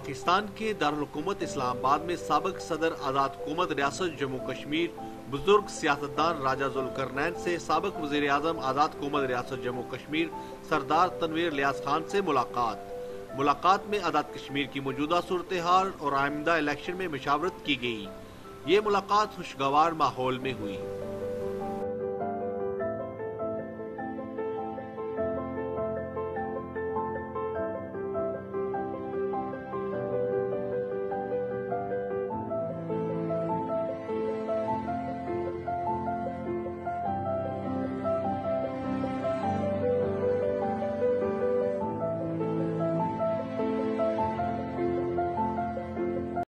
पाकिस्तान के दारुल हुकूमत इस्लामाबाद में साबिक सदर आजाद हुकूमत रियासत जम्मू कश्मीर बुजुर्ग सियासतदान राजा जुल्करनैन से साबिक वज़ीर आज़म आजाद हुकूमत रियासत जम्मू कश्मीर सरदार तनवीर इलियास खान से मुलाकात में आजाद कश्मीर की मौजूदा सूरत हाल और आइंदा इलेक्शन में मशावरत की गई। ये मुलाकात खुशगवार माहौल में हुई।